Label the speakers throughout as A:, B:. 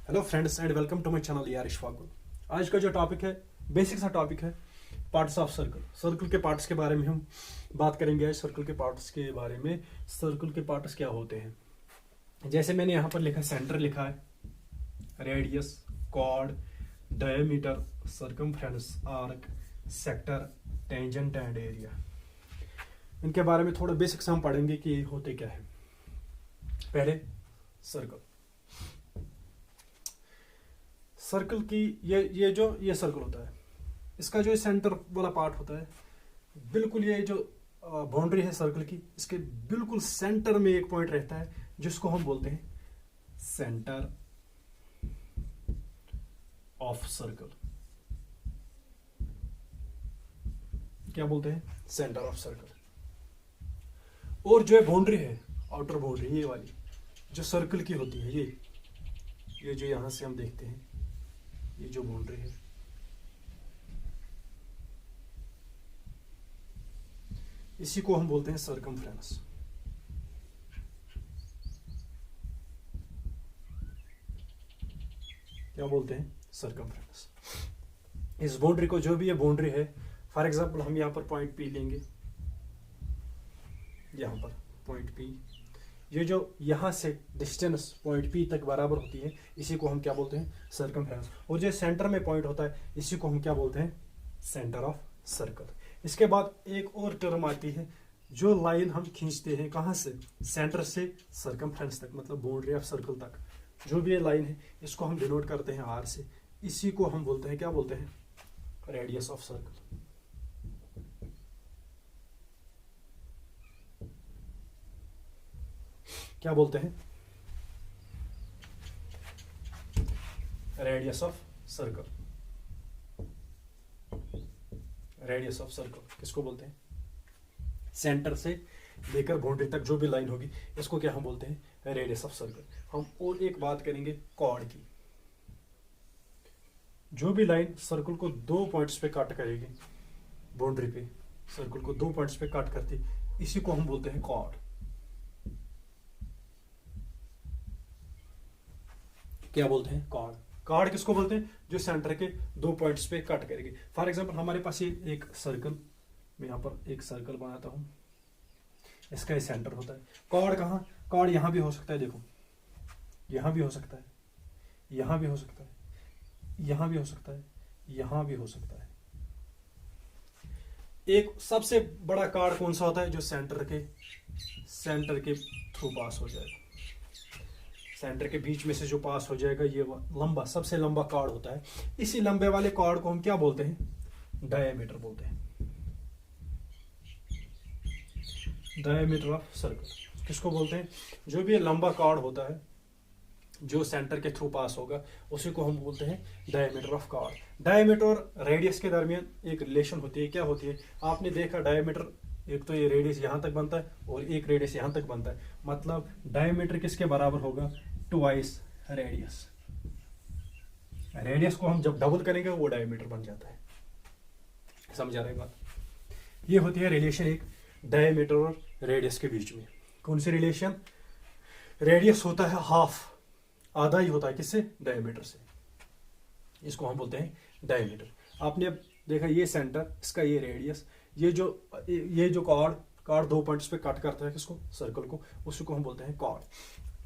A: Hello friends and welcome to my channel यार इशफाकुल। आज का जो टॉपिक है बेसिक सा टॉपिक है पार्ट्स ऑफ सर्कल। सर्कल के पार्ट्स के बारे में हम बात करेंगे। आज सर्कल के पार्ट्स के बारे में, सर्कल के पार्ट्स क्या होते हैं। जैसे मैंने यहाँ पर लिखा, सेंटर लिखा है, radius, chord, diameter, circumference, arc, sector, tangent and area. इनके बारे में थोड़ा बेसिक से हम पढ़ेंगे कि ये होते क्या है। पहले सर्कल। सर्कल की ये सर्कल होता है, इसका जो सेंटर वाला पार्ट होता है, बिल्कुल ये जो बाउंड्री है सर्कल की, इसके बिल्कुल सेंटर में एक पॉइंट रहता है जिसको हम बोलते हैं सेंटर ऑफ सर्कल। क्या बोलते हैं? Centre of circle. और जो बाउंड्री है, आउटर बाउंड्री, ये वाली जो सर्कल की होती है, ये जो यहां से हम देखते हैं, ये जो बाउंड्री है, इसी को हम बोलते हैं सर्कमफ्रेंस। क्या बोलते हैं? सर्कमफ्रेंस। इस बाउंड्री को, जो भी ये बाउंड्री है, फॉर एग्जांपल हम यहां पर पॉइंट पी लेंगे, यहां पर पॉइंट पी, ये जो यहां से डिस्टेंस पॉइंट पी तक बराबर होती है, इसी को हम क्या बोलते हैं? सर्कमफ्रेंस। और जो सेंटर में पॉइंट होता है, इसी को हम क्या बोलते हैं? Centre of circle. इसके बाद एक और टर्म आती है, जो लाइन हम खींचते हैं, कहां से? सेंटर से सर्कमफ्रेंस तक, मतलब बाउंड्री ऑफ सर्कल तक जो भी ये लाइन है, इसको हम डिनोट करते हैं आर से। इसी को हम बोलते हैं, क्या बोलते हैं? Radius of circle. क्या बोलते हैं? Radius of circle. Radius of circle किसको बोलते हैं? सेंटर से लेकर बाउंड्री तक जो भी लाइन होगी, इसको क्या हम बोलते हैं? Radius of circle. हम और एक बात करेंगे कॉर्ड की। जो भी लाइन सर्कल को दो पॉइंट्स पे कट करेगी, बाउंड्री पे सर्कल को दो पॉइंट्स पे कट करती, इसी को हम बोलते हैं कॉर्ड। क्या बोलते हैं? कॉर्ड। कॉर्ड किसको बोलते हैं? जो सेंटर के दो पॉइंट्स पे कट करेगी। फॉर एग्जांपल हमारे पास ये एक सर्कल, मैं यहाँ पर एक सर्कल बनाता हूं, इसका ये सेंटर होता है। कॉर्ड कहाँ? कॉर्ड यहाँ भी हो सकता है, देखो यहाँ भी हो सकता है, यहाँ भी हो सकता है, यहाँ भी हो सकता है, यहाँ भी हो सकता है। एक सबसे बड़ा कार्ड कौन सा होता है? जो सेंटर के थ्रू पास हो जाएगा, सेंटर के बीच में से जो पास हो जाएगा, ये लंबा, सबसे लंबा कार्ड होता है। इसी लंबे वाले कार्ड को हम क्या बोलते हैं? डायमीटर बोलते हैं। डायमीटर ऑफ सर्कल किसको बोलते हैं? जो भी लंबा कार्ड होता है, जो सेंटर के थ्रू पास होगा, उसी को हम बोलते हैं डायमीटर ऑफ कार्ड। डायमीटर और रेडियस के दरमियान एक रिलेशन होती है। क्या होती है? आपने देखा, डायमीटर, एक तो ये रेडियस यहां तक बनता है और एक रेडियस यहां तक बनता है, मतलब डायमीटर किसके बराबर होगा? Twice radius. रेडियस को हम जब डबल करेंगे, वो डायमीटर बन जाता है। समझ आ रही बात? ये होती है रिलेशन एक डायमीटर और रेडियस के बीच में। कौन सी रिलेशन? रेडियस होता है हाफ, आधा ही होता है, किससे? डायमीटर से। इसको हम बोलते हैं डायमीटर। आपने देखा, ये सेंटर, इसका ये रेडियस, ये जो कार्ड दो पॉइंट्स पे कट करता है, किसको? सर्कल को, उसी को हम बोलते हैं कार्ड।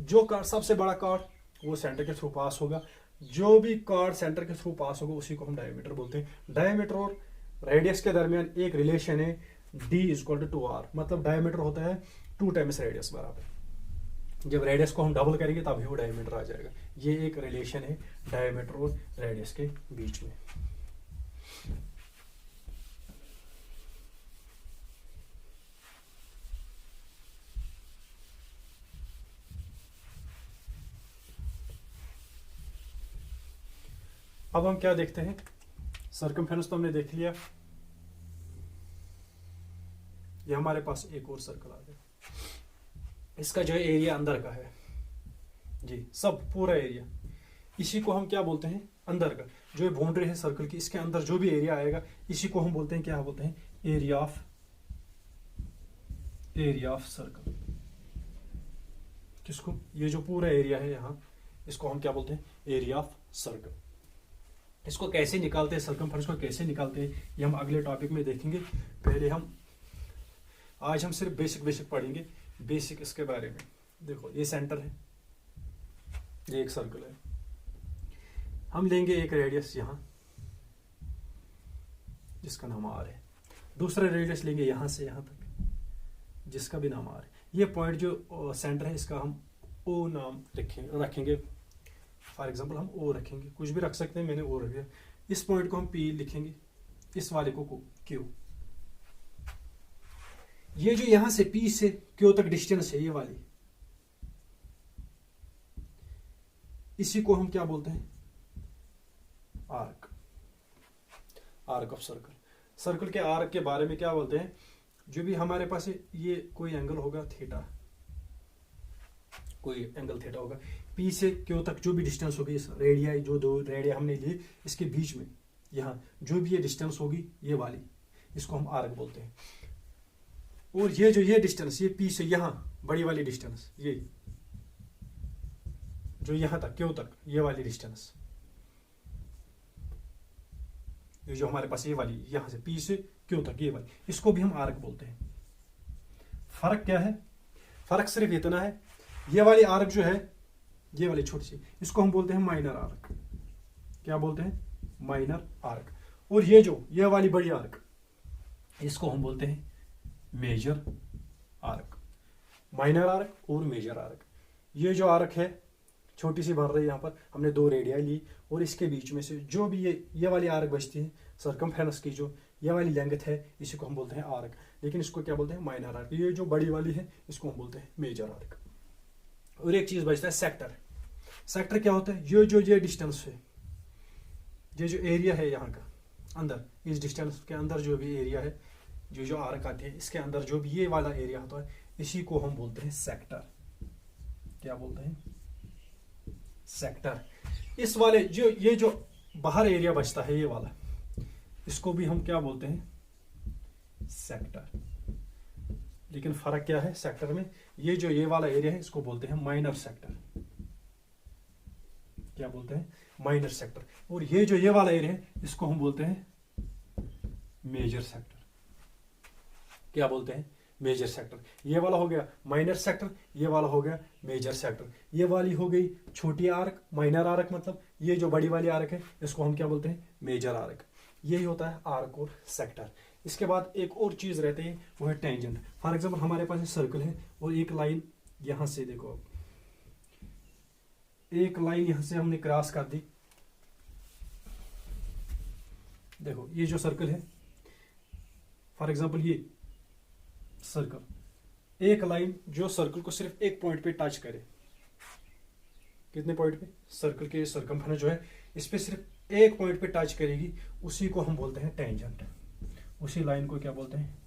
A: जो कार्ड सबसे बड़ा कार्ड, वो सेंटर के थ्रू पास होगा। जो भी कार्ड सेंटर के थ्रू पास होगा, उसी को हम डायमीटर बोलते हैं। डायमीटर और रेडियस के दरमियान एक रिलेशन है, D=2R, मतलब डायमीटर होता है 2 टाइम्स रेडियस बराबर। जब रेडियस को हम डबल करेंगे, तभी वो डायमीटर आ जाएगा। ये एक रिलेशन है डायमीटर और रेडियस के बीच में। अब हम क्या देखते हैं? सर्कमफ्रेंस तो हमने देख लिया। ये हमारे पास एक और सर्कल आ गया। इसका जो एरिया अंदर का है जी, सब पूरा एरिया, इसी को हम क्या बोलते हैं? अंदर का जो बाउंड्री है सर्कल की, इसके अंदर जो भी एरिया आएगा, इसी को हम बोलते हैं, क्या बोलते हैं? Area of circle. किसको? ये जो पूरा एरिया है यहाँ, इसको हम क्या बोलते हैं, एरिया ऑफ सर्कल। इसको कैसे निकालते हैं, सर्कमफेरेंस को कैसे निकालते हैं, ये हम अगले टॉपिक में देखेंगे। पहले आज हम सिर्फ बेसिक पढ़ेंगे, बेसिक इसके बारे में। देखो ये सेंटर है, ये एक सर्कल है, हम लेंगे एक रेडियस यहां जिसका नाम आर है, दूसरा रेडियस लेंगे यहां से यहां तक जिसका भी नाम आर है। ये पॉइंट जो सेंटर है इसका हम ओ नाम रखेंगे। फॉर एग्जांपल हम ओ रखेंगे, कुछ भी रख सकते हैं, मैंने ओ रख दिया। इस पॉइंट को हम पी लिखेंगे, इस वाले को क्यू। ये जो यहां से पी से क्यू तक डिस्टेंस है, ये वाली, इसी को हम क्या बोलते हैं, arc, arc of circle. Circle के आर्क के बारे में क्या बोलते हैं, जो भी हमारे पास ये कोई एंगल होगा थीटा, कोई एंगल थीटा होगा, पी से क्यू तक जो भी डिस्टेंस होगी, इस रेडिया, जो दो रेडिया हमने ली इसके बीच में यहाँ जो भी ये डिस्टेंस होगी, ये वाली, इसको हम आर्क बोलते हैं। और ये जो ये डिस्टेंस, ये पी से यहाँ बड़ी वाली डिस्टेंस, ये जो यहाँ तक क्यू तक, ये वाली डिस्टेंस, ये जो हमारे पास ये वाली, यहां से पी से क्यू तक ये वाली, इसको भी हम आर्क बोलते हैं। फर्क क्या है, फर्क सिर्फ इतना है, ये वाली आर्क जो है, ये वाली छोटी सी, इसको हम बोलते हैं माइनर आर्क। क्या बोलते हैं, माइनर आर्क। और ये वाली बड़ी आर्क, इसको हम बोलते हैं मेजर आर्क। माइनर आर्क और मेजर आर्क। ये जो आर्क है छोटी सी बन रही है, यहाँ पर हमने दो रेडियाई ली और इसके बीच में से जो भी ये वाली आर्क बचती है, सर्कमफेरेंस की जो ये वाली लेंथ है, इसी को हम बोलते हैं आर्क। लेकिन इसको क्या बोलते हैं, माइनर आर्क। ये जो बड़ी वाली है इसको हम बोलते हैं मेजर आर्क। और एक चीज बचता है सेक्टर। सेक्टर क्या होता है, ये डिस्टेंस है, ये जो एरिया है यहाँ का अंदर, इस डिस्टेंस के अंदर जो भी एरिया है, जो आर्क आती है, इसके अंदर जो भी ये वाला एरिया होता है, इसी को हम बोलते हैं सेक्टर। क्या बोलते हैं, सेक्टर। इस वाले ये जो बाहर एरिया बचता है, ये वाला, इसको भी हम क्या बोलते हैं, सेक्टर। लेकिन फर्क क्या है सेक्टर में, ये वाला एरिया है, इसको बोलते हैं माइनर सेक्टर। क्या बोलते हैं, माइनर सेक्टर। और ये वाला एरिया है, इसको हम बोलते हैं मेजर सेक्टर। क्या बोलते हैं, मेजर सेक्टर। ये वाला हो गया माइनर सेक्टर, ये वाला हो गया मेजर सेक्टर। ये वाली हो गई छोटी आर्क, माइनर आर्क मतलब, ये जो बड़ी वाली आर्क है इसको हम क्या बोलते हैं, मेजर आर्क। यही होता है आर्क और सेक्टर। इसके बाद एक और चीज रहती है, वो है टेंजेंट। फॉर एग्जाम्पल हमारे पास एक सर्कल है और एक लाइन यहां से, देखो एक लाइन यहां से हमने क्रॉस कर दी। देखो ये जो सर्कल है, फॉर एग्जाम्पल ये सर्कल, एक लाइन जो सर्कल को सिर्फ एक पॉइंट पे टच करे, कितने पॉइंट पे, सर्कल के सर्कमफेरेंस जो है इस पे सिर्फ एक पॉइंट पे टच करेगी, उसी को हम बोलते हैं टेंजेंट। उसी लाइन को क्या बोलते हैं,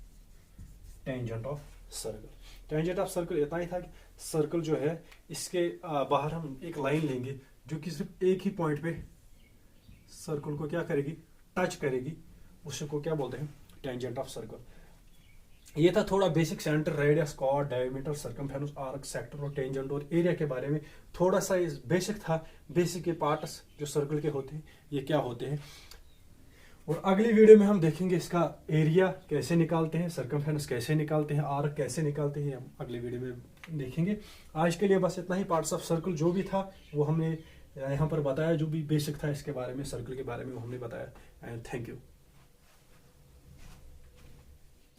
A: tangent of circle. Tangent of circle इतना ही था कि सर्कल जो है इसके बाहर हम एक लाइन लेंगे जो कि सिर्फ एक ही पॉइंट पे सर्कल को क्या करेगी, टच करेगी, उसी को क्या बोलते हैं, टेंजेंट ऑफ सर्कल। ये था थोड़ा basic centre, radius, chord, diameter, circumference, arc, sector और टेंजेंट और एरिया के बारे में थोड़ा सा बेसिक था। बेसिक के पार्ट्स जो सर्कल के होते हैं ये क्या होते हैं। और अगली वीडियो में हम देखेंगे इसका एरिया कैसे निकालते हैं, सर्कमफेरेंस कैसे निकालते हैं, आर्क कैसे निकालते हैं, हम अगली वीडियो में देखेंगे। आज के लिए बस इतना ही। पार्ट्स ऑफ सर्कल जो भी था वो हमने यहाँ पर बताया, जो भी बेसिक था इसके बारे में, सर्कल के बारे में वो हमने बताया। And thank you.